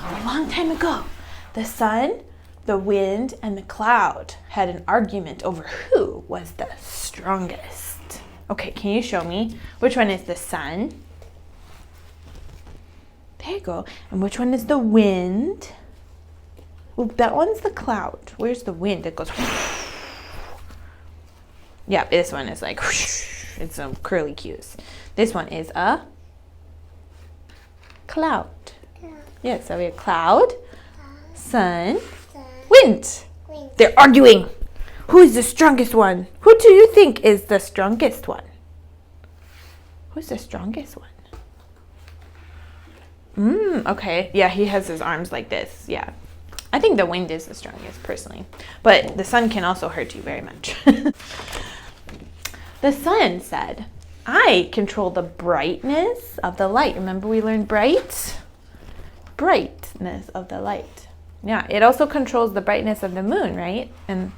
A long time ago, the sun, the wind, and the cloud had an argument over who was the strongest. Okay, can you show me which one is the sun? There you go. And which one is the wind? Oh, that one's the cloud. Where's the wind? It goes. Yeah, this one is like, it's some curly cues. This one is a cloud. Yeah, so we have cloud, sun, wind. They're arguing. Who is the strongest one? Who do you think is the strongest one? Who's the strongest one? Okay. Yeah, he has his arms like this. Yeah. I think the wind is the strongest, personally. But the sun can also hurt you very much. The sun said, I control the brightness of the light. Remember we learned brightness of the light. Yeah, it also controls the brightness of the moon, right? And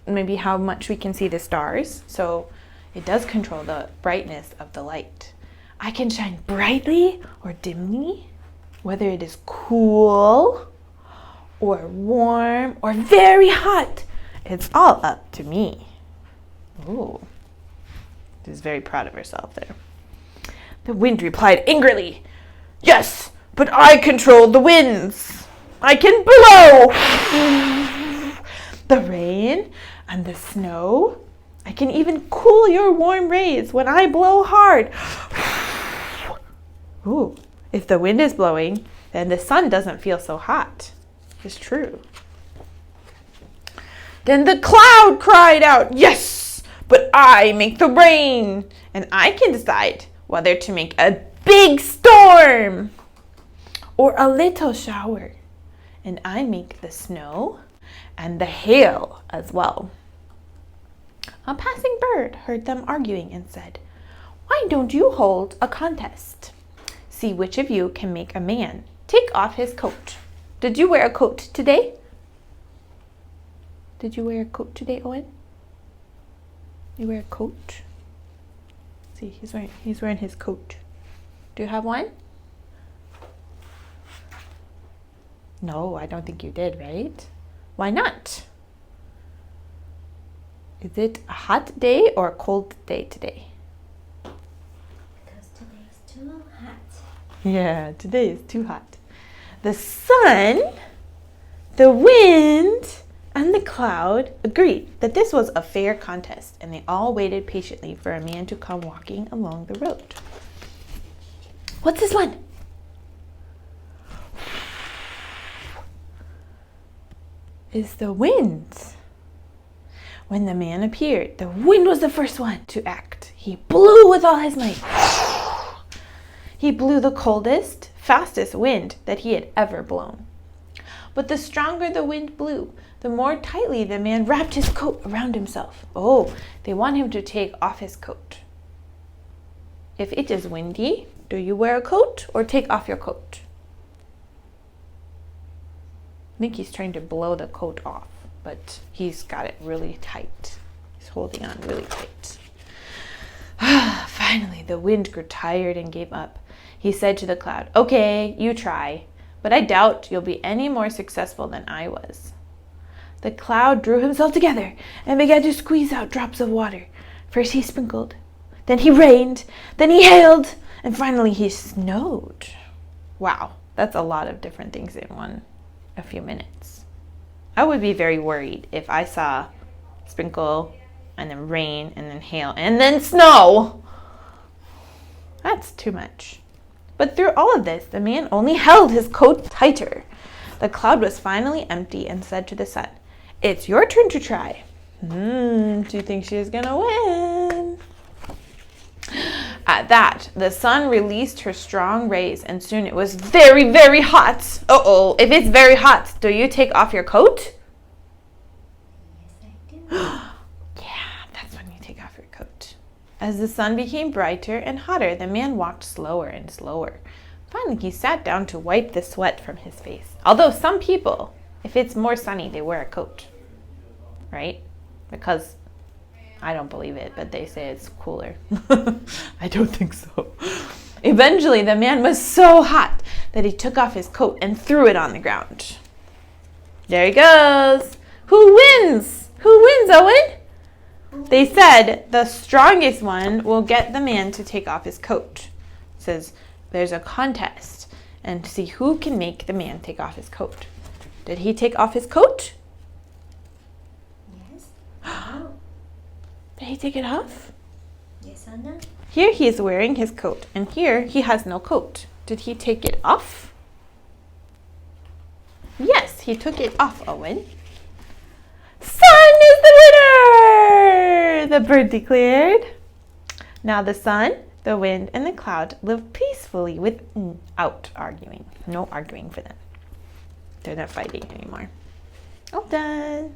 maybe how much we can see the stars. So it does control the brightness of the light. I can shine brightly or dimly, whether it is cool or warm or very hot. It's all up to me. Ooh. She's very proud of herself there. The wind replied angrily, yes, but I control the winds. I can blow the rain and the snow. I can even cool your warm rays when I blow hard. Ooh, if the wind is blowing, then the sun doesn't feel so hot. It's true. Then the cloud cried out, yes, but I make the rain, and I can decide whether to make a big storm or a little shower. And I make the snow and the hail as well. A passing bird heard them arguing and said, why don't you hold a contest? See which of you can make a man take off his coat. Did you wear a coat today? Did you wear a coat today, Owen? You wear a coat? See, he's wearing his coat. Do you have one? No, I don't think you did, right? Why not? Is it a hot day or a cold day today? Because today's too hot. Yeah, today is too hot. The sun, the wind, and the cloud agreed that this was a fair contest, and they all waited patiently for a man to come walking along the road. What's this one? Is the wind. When the man appeared, the wind was the first one to act. He blew with all his might. He blew the coldest, fastest wind that he had ever blown. But the stronger the wind blew, the more tightly the man wrapped his coat around himself. Oh, they want him to take off his coat. If it is windy, do you wear a coat or take off your coat? I think he's trying to blow the coat off, but he's got it really tight. He's holding on really tight. Finally, the wind grew tired and gave up. He said to the cloud, okay, you try, but I doubt you'll be any more successful than I was. The cloud drew himself together and began to squeeze out drops of water. First he sprinkled, then he rained, then he hailed, and finally he snowed. Wow, that's a lot of different things in a few minutes. I would be very worried if I saw sprinkle and then rain and then hail and then snow. That's too much. But through all of this, the man only held his coat tighter. The cloud was finally empty and said to the sun, it's your turn to try. Do you think she's gonna win? At that, the sun released her strong rays, and soon it was very, very hot. Uh-oh, if it's very hot, do you take off your coat? Yes, I do. Yeah, that's when you take off your coat. As the sun became brighter and hotter, the man walked slower and slower. Finally, he sat down to wipe the sweat from his face. Although some people, if it's more sunny, they wear a coat, right? Because I don't believe it, but they say it's cooler. I don't think so. Eventually, the man was so hot that he took off his coat and threw it on the ground. There he goes. Who wins? Who wins, Owen? They said the strongest one will get the man to take off his coat. It says there's a contest and see who can make the man take off his coat. Did he take off his coat? Yes. No. Did he take it off? Yes or no? Here he is wearing his coat, and here he has no coat. Did he take it off? Yes, he took it off, Owen. Sun is the winner! The bird declared. Now the sun, the wind, and the cloud live peacefully without arguing. No arguing for them. They're not fighting anymore. All done.